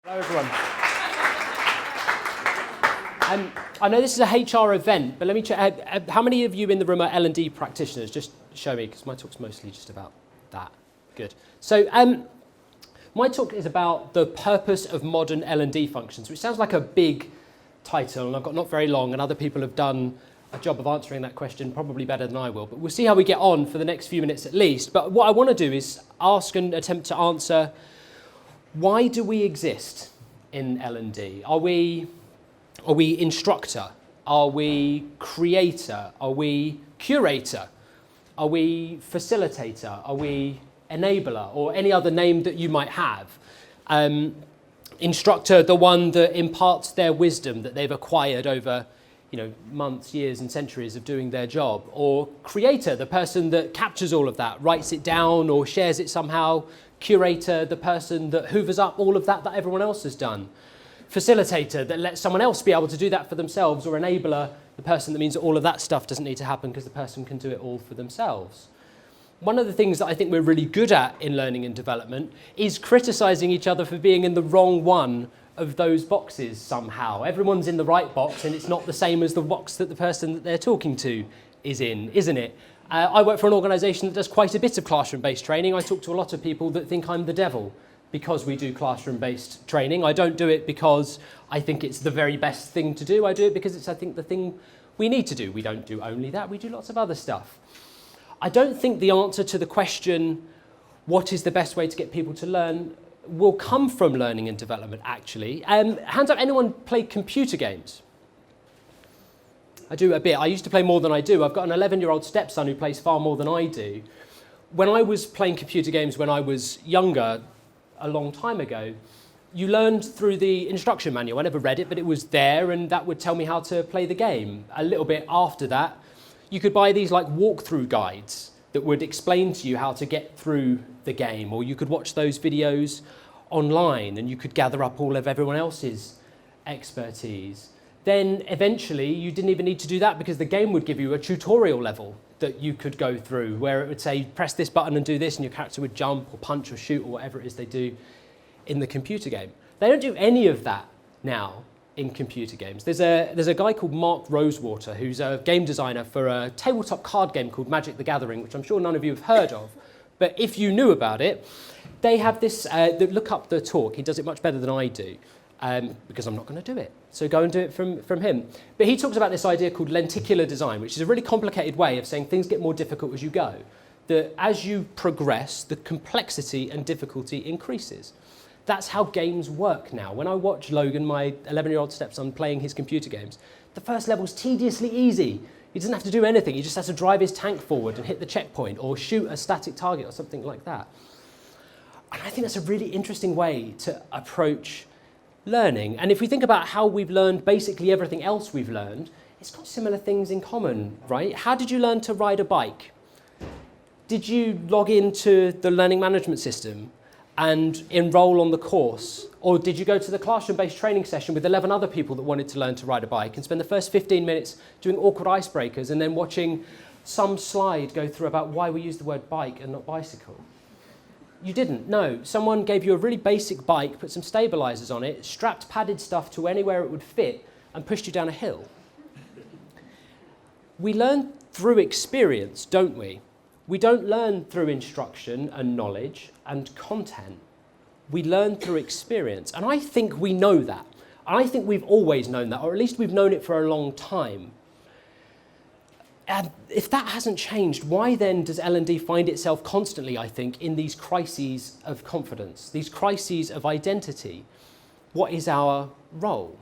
Hello everyone. I know this is a HR event, but let me check. How many of you in the room are L&D practitioners? Just show me, because my talk's mostly just about that. Good. So my talk is about the purpose of modern L&D functions, which sounds like a big title, and I've got not very long, and other people have done a job of answering that question probably better than I will. But we'll see how we get on for the next few minutes at least. But what I want to do is ask and attempt to answer, why do we exist in L&D? Are we instructor? Are we creator? Are we curator? Are we facilitator? Are we enabler? Or any other name that you might have. Instructor, the one that imparts their wisdom that they've acquired over months, years and centuries of doing their job. Or creator, the person that captures all of that, writes it down or shares it somehow. Curator, the person that hoovers up all of that everyone else has done. Facilitator, that lets someone else be able to do that for themselves. Or enabler, the person that means that all of that stuff doesn't need to happen because the person can do it all for themselves. One of the things that I think we're really good at in learning and development is criticizing each other for being in the wrong one of those boxes somehow. Everyone's in the right box and it's not the same as the box that the person that they're talking to is in, isn't it? I work for an organisation that does quite a bit of classroom-based training. I talk to a lot of people that think I'm the devil because we do classroom-based training. I don't do it because I think it's the very best thing to do. I do it because it's, I think, the thing we need to do. We don't do only that, we do lots of other stuff. I don't think the answer to the question, what is the best way to get people to learn, will come from learning and development, actually. Hands up, anyone play computer games? I do a bit. I used to play more than I do. I've got an 11-year-old stepson who plays far more than I do. When I was playing computer games when I was younger, a long time ago, you learned through the instruction manual. I never read it, but it was there, and that would tell me how to play the game. A little bit after that, you could buy these like walkthrough guides that would explain to you how to get through the game, or you could watch those videos online and you could gather up all of everyone else's expertise. Then eventually you didn't even need to do that because the game would give you a tutorial level that you could go through where it would say press this button and do this and your character would jump or punch or shoot or whatever it is they do in the computer game. They don't do any of that now in computer games. There's a guy called Mark Rosewater who's a game designer for a tabletop card game called Magic the Gathering, which I'm sure none of you have heard of. But if you knew about it, they have this, look up the talk, he does it much better than I do, because I'm not going to do it. So go and do it from him. But he talks about this idea called Lenticular Design, which is a really complicated way of saying things get more difficult as you go. That as you progress, the complexity and difficulty increases. That's how games work now. When I watch Logan, my 11-year-old stepson, playing his computer games, the first level's tediously easy. He doesn't have to do anything. He just has to drive his tank forward and hit the checkpoint or shoot a static target or something like that. And I think that's a really interesting way to approach learning. And if we think about how we've learned basically everything else we've learned, it's got similar things in common, right? How did you learn to ride a bike? Did you log into the learning management system and enroll on the course? Or did you go to the classroom-based training session with 11 other people that wanted to learn to ride a bike and spend the first 15 minutes doing awkward icebreakers and then watching some slide go through about why we use the word bike and not bicycle? You didn't, no. Someone gave you a really basic bike, put some stabilizers on it, strapped padded stuff to anywhere it would fit, and pushed you down a hill. We learn through experience, don't we? We don't learn through instruction and knowledge and content. We learn through experience. And I think we know that. I think we've always known that, or at least we've known it for a long time. And if that hasn't changed, why then does L&D find itself constantly, I think, in these crises of confidence, these crises of identity? What is our role?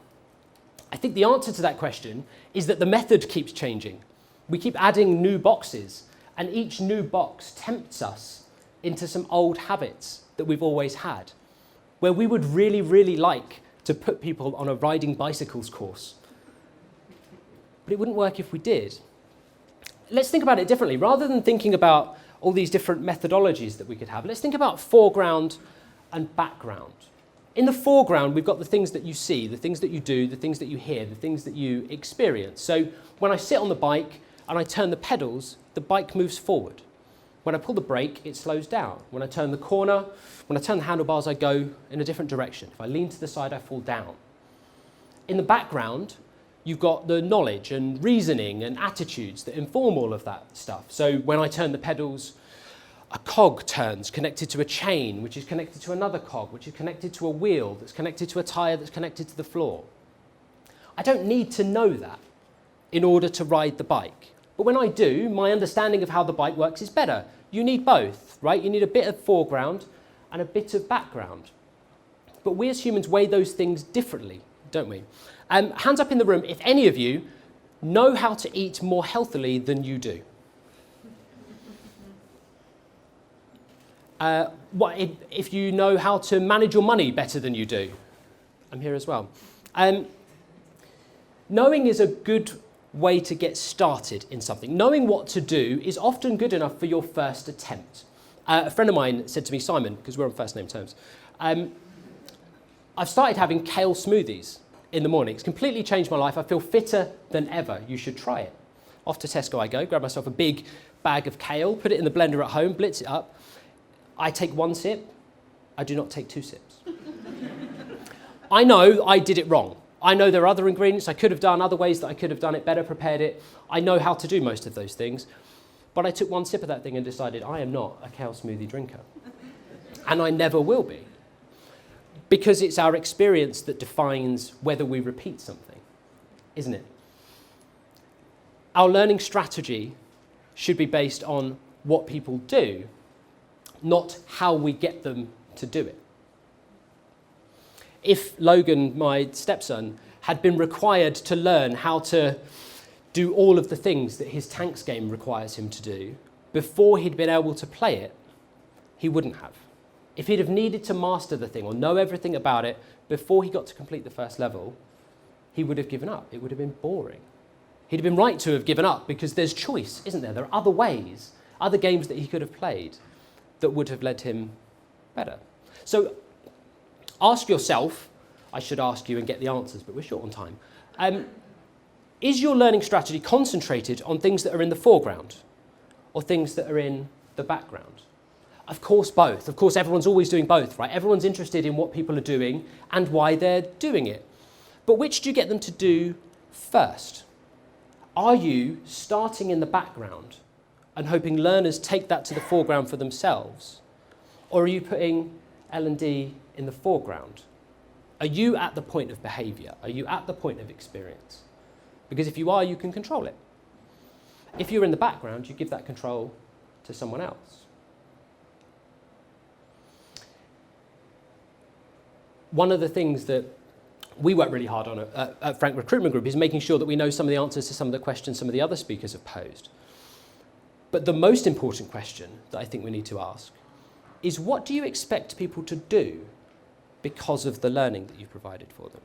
I think the answer to that question is that the method keeps changing. We keep adding new boxes, and each new box tempts us into some old habits that we've always had, where we would really, really like to put people on a riding bicycles course. But it wouldn't work if we did. Let's think about it differently. Rather than thinking about all these different methodologies that we could have, let's think about foreground and background. In the foreground, we've got the things that you see, the things that you do, the things that you hear, the things that you experience. So when I sit on the bike and I turn the pedals, the bike moves forward. When I pull the brake, it slows down. When I turn the corner, when I turn the handlebars, I go in a different direction. If I lean to the side, I fall down. In the background, you've got the knowledge and reasoning and attitudes that inform all of that stuff. So when I turn the pedals, a cog turns connected to a chain, which is connected to another cog, which is connected to a wheel, that's connected to a tyre, that's connected to the floor. I don't need to know that in order to ride the bike. But when I do, my understanding of how the bike works is better. You need both, right? You need a bit of foreground and a bit of background. But we as humans weigh those things differently, don't we? Hands up in the room if any of you know how to eat more healthily than you do. If you know how to manage your money better than you do. I'm here as well. Knowing is a good way to get started in something. Knowing what to do is often good enough for your first attempt. A friend of mine said to me, Simon, because we're on first name terms, I've started having kale smoothies in the morning. It's completely changed my life. I feel fitter than ever. You should try it. Off to Tesco I go, grab myself a big bag of kale, put it in the blender at home, blitz it up. I take one sip. I do not take 2 sips. I know I did it wrong. I know there are other ingredients I could have done, other ways that I could have done it better, prepared it. I know how to do most of those things. But I took one sip of that thing and decided I am not a kale smoothie drinker. And I never will be. Because it's our experience that defines whether we repeat something, isn't it? Our learning strategy should be based on what people do, not how we get them to do it. If Logan, my stepson, had been required to learn how to do all of the things that his tanks game requires him to do before he'd been able to play it, he wouldn't have. If he'd have needed to master the thing or know everything about it before he got to complete the first level, he would have given up. It would have been boring. He'd have been right to have given up because there's choice, isn't there? There are other ways, other games that he could have played that would have led him better. So ask yourself, I should ask you and get the answers, but we're short on time. Is your learning strategy concentrated on things that are in the foreground or things that are in the background? Of course, both. Of course, everyone's always doing both, right? Everyone's interested in what people are doing and why they're doing it. But which do you get them to do first? Are you starting in the background and hoping learners take that to the foreground for themselves? Or are you putting L&D in the foreground? Are you at the point of behaviour? Are you at the point of experience? Because if you are, you can control it. If you're in the background, you give that control to someone else. One of the things that we work really hard on at Frank Recruitment Group is making sure that we know some of the answers to some of the questions some of the other speakers have posed. But the most important question that I think we need to ask is, what do you expect people to do because of the learning that you've provided for them?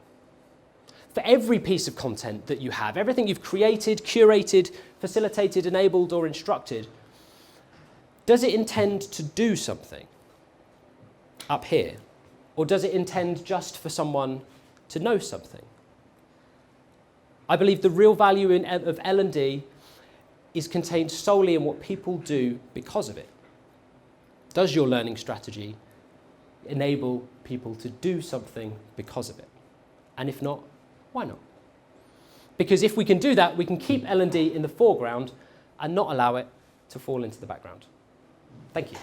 For every piece of content that you have, everything you've created, curated, facilitated, enabled, or instructed, does it intend to do something up here? Or does it intend just for someone to know something? I believe the real value of L&D is contained solely in what people do because of it. Does your learning strategy enable people to do something because of it? And if not, why not? Because if we can do that, we can keep L&D in the foreground and not allow it to fall into the background. Thank you.